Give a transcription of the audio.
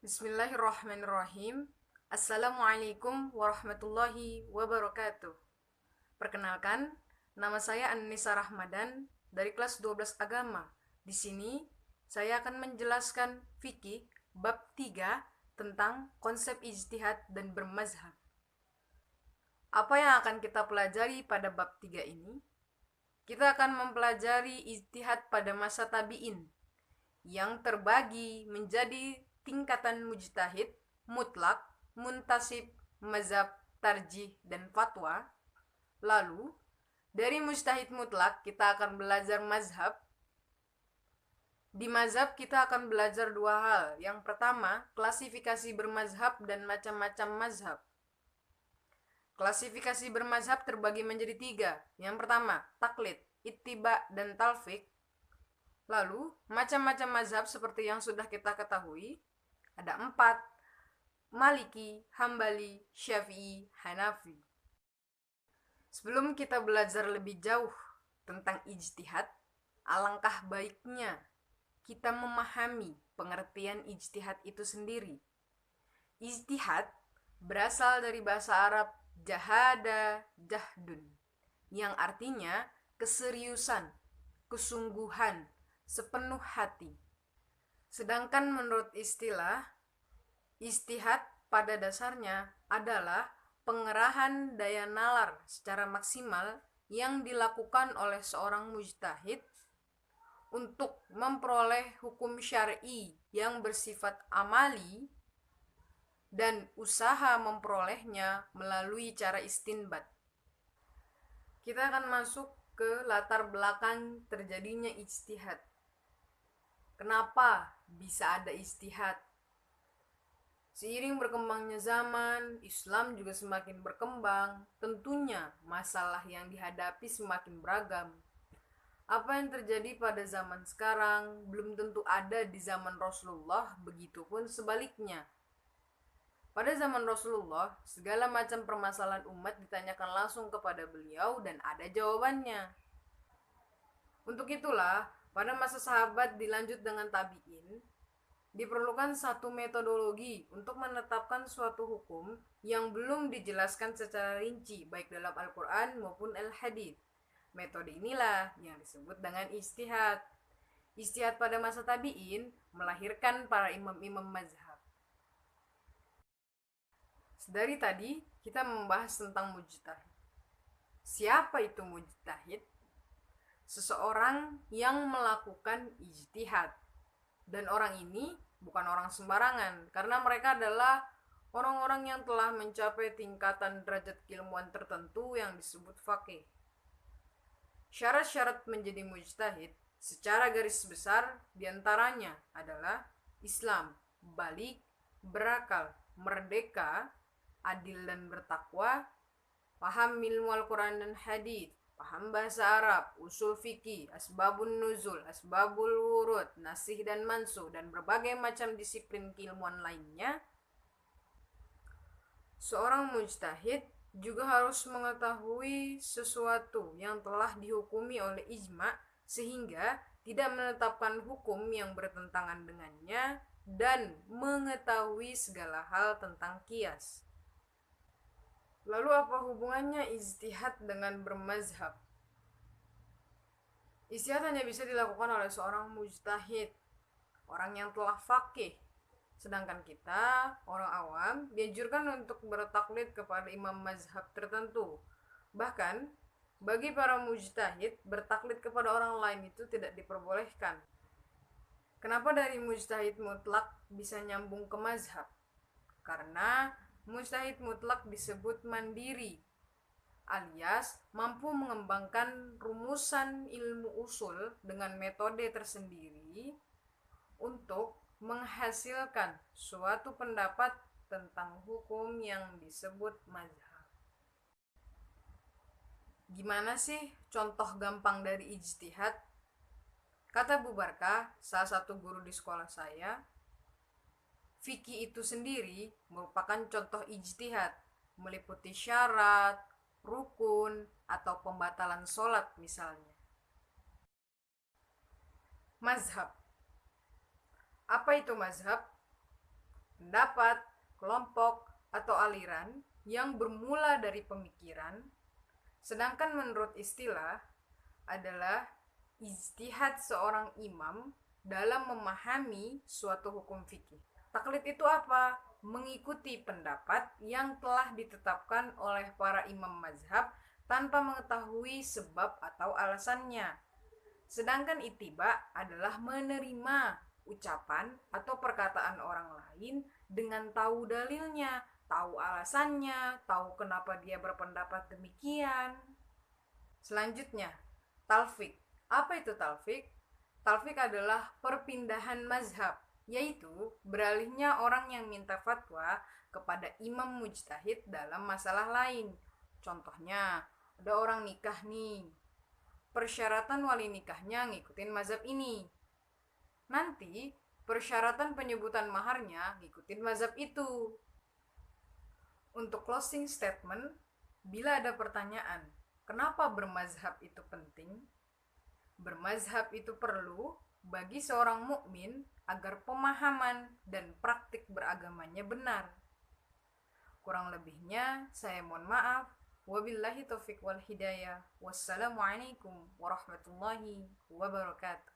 Bismillahirrahmanirrahim. Assalamualaikum warahmatullahi wabarakatuh. Perkenalkan, nama saya Annisa Rahmadan dari kelas 12 Agama. Di sini saya akan menjelaskan fikih bab 3 tentang konsep ijtihad dan bermazhab. Apa yang akan kita pelajari pada bab 3 ini? Kita akan mempelajari ijtihad pada masa tabi'in yang terbagi menjadi tingkatan mujtahid, mutlak, muntasib, mazhab, tarjih, dan fatwa. Lalu, dari mujtahid mutlak kita akan belajar mazhab. Di mazhab kita akan belajar dua hal. Yang pertama, klasifikasi bermazhab dan macam-macam mazhab. Klasifikasi bermazhab terbagi menjadi tiga. Yang pertama, taklid, ittiba, dan talfik. Lalu, macam-macam mazhab seperti yang sudah kita ketahui, ada 4, Maliki, Hambali, Syafi'i, Hanafi. Sebelum kita belajar lebih jauh tentang ijtihad, alangkah baiknya kita memahami pengertian ijtihad itu sendiri. Ijtihad berasal dari bahasa Arab jahada jahdun, yang artinya keseriusan, kesungguhan, sepenuh hati. Sedangkan menurut istilah, ijtihad pada dasarnya adalah pengerahan daya nalar secara maksimal yang dilakukan oleh seorang mujtahid untuk memperoleh hukum syar'i yang bersifat amali dan usaha memperolehnya melalui cara istinbat. Kita akan masuk ke latar belakang terjadinya ijtihad. Kenapa bisa ada ijtihad? Seiring berkembangnya zaman, Islam juga semakin berkembang. Tentunya masalah yang dihadapi semakin beragam. Apa yang terjadi pada zaman sekarang belum tentu ada di zaman Rasulullah, begitupun sebaliknya. Pada zaman Rasulullah, segala macam permasalahan umat ditanyakan langsung kepada beliau dan ada jawabannya. Untuk itulah, pada masa sahabat dilanjut dengan tabi'in, diperlukan satu metodologi untuk menetapkan suatu hukum yang belum dijelaskan secara rinci baik dalam Al-Quran maupun Al-Hadits. Metode inilah yang disebut dengan ijtihad. Ijtihad pada masa tabi'in melahirkan para imam-imam mazhab. Dari tadi kita membahas tentang mujtahid. Siapa itu mujtahid? Seseorang yang melakukan ijtihad. Dan orang ini bukan orang sembarangan, karena mereka adalah orang-orang yang telah mencapai tingkatan derajat keilmuan tertentu yang disebut faqih. Syarat-syarat menjadi mujtahid secara garis besar diantaranya adalah Islam, balik, berakal, merdeka, adil dan bertakwa, paham ilmu Al-Quran dan Hadits, paham bahasa Arab, usul fikih, asbabun nuzul, asbabul wurud, nasih dan mansuh, dan berbagai macam disiplin keilmuan lainnya. Seorang mujtahid juga harus mengetahui sesuatu yang telah dihukumi oleh ijma sehingga tidak menetapkan hukum yang bertentangan dengannya dan mengetahui segala hal tentang qiyas. Lalu apa hubungannya ijtihad dengan bermazhab? Ijtihad hanya bisa dilakukan oleh seorang mujtahid, orang yang telah faqih. Sedangkan kita, orang awam, dianjurkan untuk bertaklid kepada imam mazhab tertentu. Bahkan, bagi para mujtahid, bertaklid kepada orang lain itu tidak diperbolehkan. Kenapa dari mujtahid mutlak bisa nyambung ke mazhab? Karena mujtahid mutlak disebut mandiri, alias mampu mengembangkan rumusan ilmu usul dengan metode tersendiri untuk menghasilkan suatu pendapat tentang hukum yang disebut mazhab. Gimana sih contoh gampang dari ijtihad? Kata Bu Barkah, salah satu guru di sekolah saya, fikih itu sendiri merupakan contoh ijtihad, meliputi syarat, rukun, atau pembatalan sholat misalnya. Mazhab. Apa itu mazhab? pendapat, kelompok, atau aliran yang bermula dari pemikiran, sedangkan menurut istilah adalah ijtihad seorang imam dalam memahami suatu hukum fikih. Taklid itu apa? Mengikuti pendapat yang telah ditetapkan oleh para imam mazhab tanpa mengetahui sebab atau alasannya. Sedangkan ittiba adalah menerima ucapan atau perkataan orang lain dengan tahu dalilnya, tahu alasannya, tahu kenapa dia berpendapat demikian. Selanjutnya, talfik. Apa itu talfik? Talfik adalah perpindahan mazhab, yaitu beralihnya orang yang minta fatwa kepada imam mujtahid dalam masalah lain. Contohnya, ada orang nikah nih, persyaratan wali nikahnya ngikutin mazhab ini. Nanti persyaratan penyebutan maharnya ngikutin mazhab itu. Untuk closing statement, bila ada pertanyaan, kenapa bermazhab itu penting? Bermazhab itu perlu bagi seorang mukmin agar pemahaman dan praktik beragamanya benar. Kurang lebihnya saya mohon maaf. Wabillahi taufiq wal hidayah. Wassalamualaikum warahmatullahi wabarakatuh.